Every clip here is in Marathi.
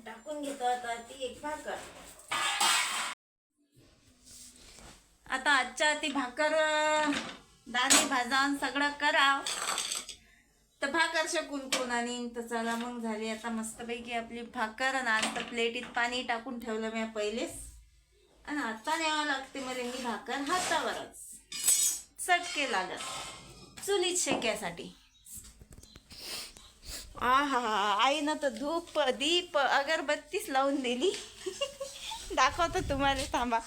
टाकून घेतो आता ती एक भाकर. आता आजच्या ती भाकर दाणे भाजावून सगळं कराव तर भाकर शकून कोण आणि तर चला मग झाली आता मस्तपैकी आपली भाकर. आणि आता प्लेटीत पाणी टाकून ठेवलं मी पहिलेच. आणि आता न्यावं लागते मला ही भाकर हातावरच, चटके लागत चुलीत शेक्यासाठी. आईनं तर धूप दीप अगरबत्तीच लावून दिली. दाखवतो तुम्हाला, थांबा.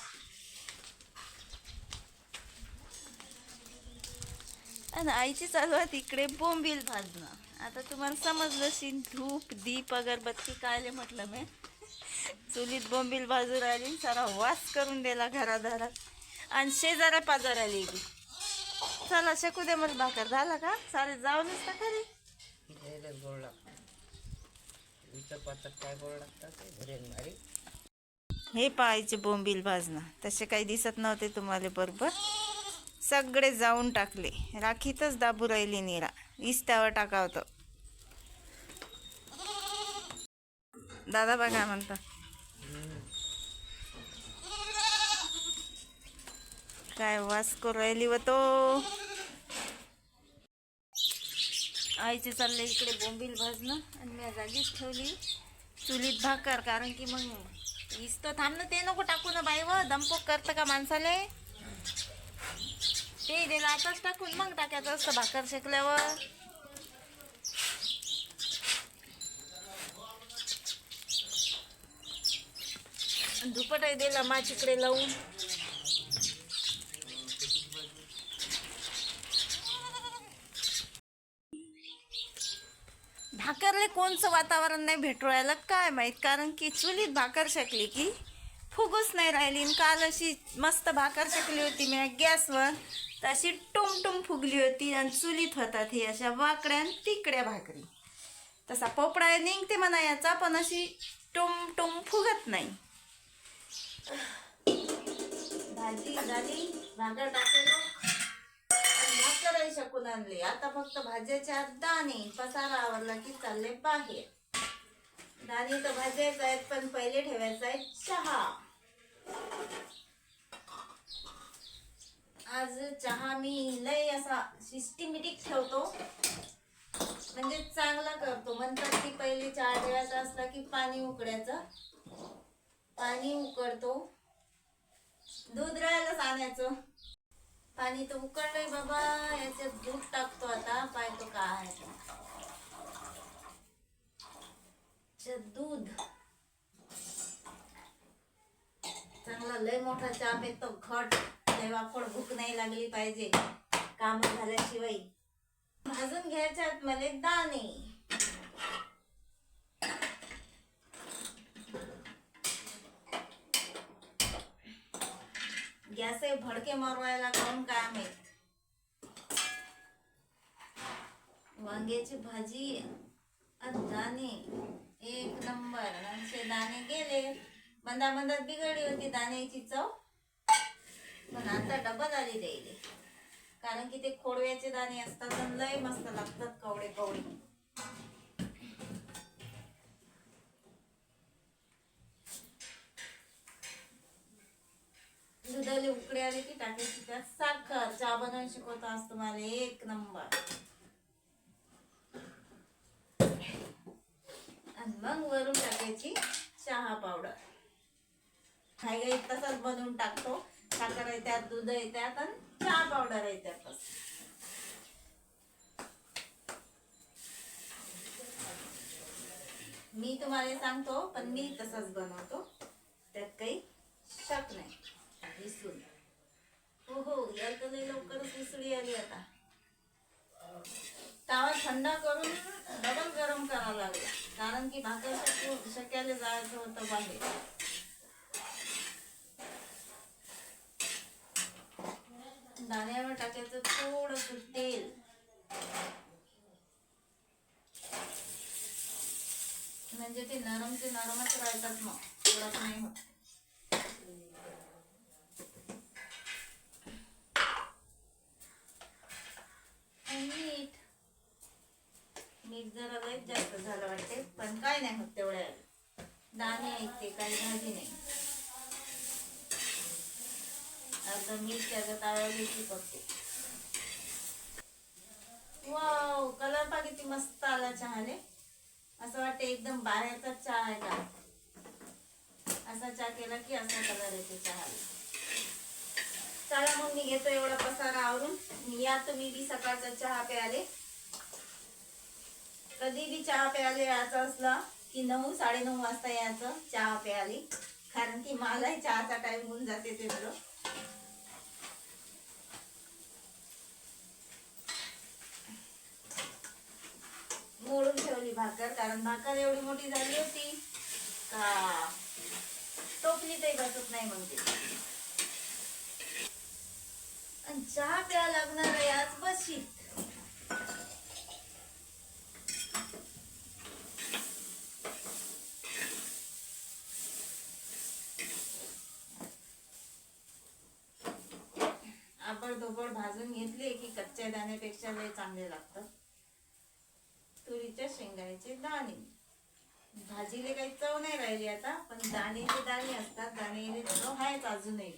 आणि आईची चालू आहे तिकडे बोंबील भाजणं. आता तुम्हाला समजलं असेल धूप दीप अगरबत्ती काय म्हटलं मी. चुलीत बोंबील भाजू राहिली, सारा वास करून दिला घरादारात. आणि शेजारा पाजारा गेली. चला शेकू दे मला भाकर. झाला का सारे जाऊनच का खरी. हे पाहायचे बोंबील भाजणं तसे काही दिसत नव्हते तुम्हाला बरोबर. सगळे जाऊन टाकले, राखीतच दाबू राहिली निरा. इस्त्यावर टाकावतं. दादा बघा म्हणता काय वास करू राहिली व तो. आईचे चालले इकडे बोंबील भाजणं आणि मी जागीच ठेवली चुलीत भाकर. कारण की मग इस्त थांबणं ते नको टाकू ना बाई, व दमपोक करतं का माणसाले. ते दिलं आताच टाकून मग टाकायचं असतं भाकर शेकल्यावर. धुपटही दिला माचिकडे लावून. भाकरले कोणचं वातावरण नाही भेटू राहिलं काय माहीत. कारण की चुलीत भाकर शेकली की फुगूच नाही राहिली. काल अशी मस्त भाकर शेकली होती मी गॅसवर, तर अशी टुमटुम फुगली होती. आणि चुलीत होतात ही अशा वाकड्या तिकड्या भाकरी. तसा पोपळा निघते म्हणा याचा, पण अशी टुमटुम फुगत नाही. भाजी झाली, भाकर टाकलो, भाकरही शकून आणली. आता फक्त भाज्याच्या दाणे पसारा आवरला की चालले बाहेर. दाणे तर भाजायचे आहेत, पण पहिले ठेवायचा आहे चहा. आज चहा मी लय असा सिस्टमॅटिक ठेवतो, म्हणजे चांगला करतो. म्हणतात की पहिले चहा ठेवायचा असला की पाणी उकडायचं. पाणी उकडतो, दूध राहायलाच आणायचं. पाणी तर उकळलंय बाबा, याच्यात दूध टाकतो आता. पाहतो काय आहे दूध. चांगला लय मोठा चहा पेतो घट. वाफड भूक नाही लागली पाहिजे काम झाल्याशिवाय. भाजून घ्यायच्यात मला दाणे. गॅस भडके मारवायला काऊन काय माहित. वांग्याची भाजी आणि दाणे एक नंबर. असे दाणे गेले, मंदामंदात बिघडली होती दाण्याची चव, पण आता डबल आली द्यायले. कारण की ते खोडव्याचे दाणे असतात आणि लय मस्त लागतात कवडे कवडे. दुधाले उकडे आले की टाकायची त्यात साखर. चहा बनवून शिकवतो आज तुम्हाला एक नंबर. आणि मग वरून टाकायची चहा पावडर. घाई तसाच बनवून टाकतो. साखर आहे त्यात, दूध आहे त्यात, आणि चहा पावडर आहे त्यातच. मी तुम्हाला सांगतो, पण मी तसाच बनवतो, त्यात काही शक नाही. विसरून हो याला तर लई लवकरच विसळी आली. आता तावा थंड करून डबल गरम करावं लागला, कारण की भाकर शक्याला जायचं होतं बाहेर. दाण्यावर टाकायचं थोडस तेल. म्हणजे ते नरमचे नरमच राहतात, मग कडक नाही होत. मीठ मीठ जरा लयच जास्त झालं वाटते, पण काय नाही होत तेवढ्या. दाणे आहेत ते, काही भाजी नाही. आता मीठ त्याच्या ताव्याला करते. वाव, कलर पहा किती मस्त आला चहाले. असं वाटतं एकदम बाहेरचा चहा आहे का. असा चहा केला की असा कलर येतो चहाला. चला मग मी घेतो एवढा पसारा आवरून. या तुम्ही बी सकाळचा चहा प्यायले. कधी बी चहा प्यायले यायचं असला की 9-9:30 वाजता यायचं चहा प्यायले, कारण की मलाही चहाचा टाइम होऊन जाते ते बरं. मोडून ठेवली भाकर, कारण भाकर एवढी मोठी झाली होती का टोपलीतही बसत नाही म्हणते. आणि चहा प्या लागणार आहे आज बशीत. आबडधोबड भाजून घेतले की कच्च्या दाण्यापेक्षा लय चांगले लागतात. तुरीच्या शेंगाचे दाणे भाजीले काही चव नाही राहिली आता, पण दाणे ते दाणे असतात, दाणे थोडं हायच अजूनही.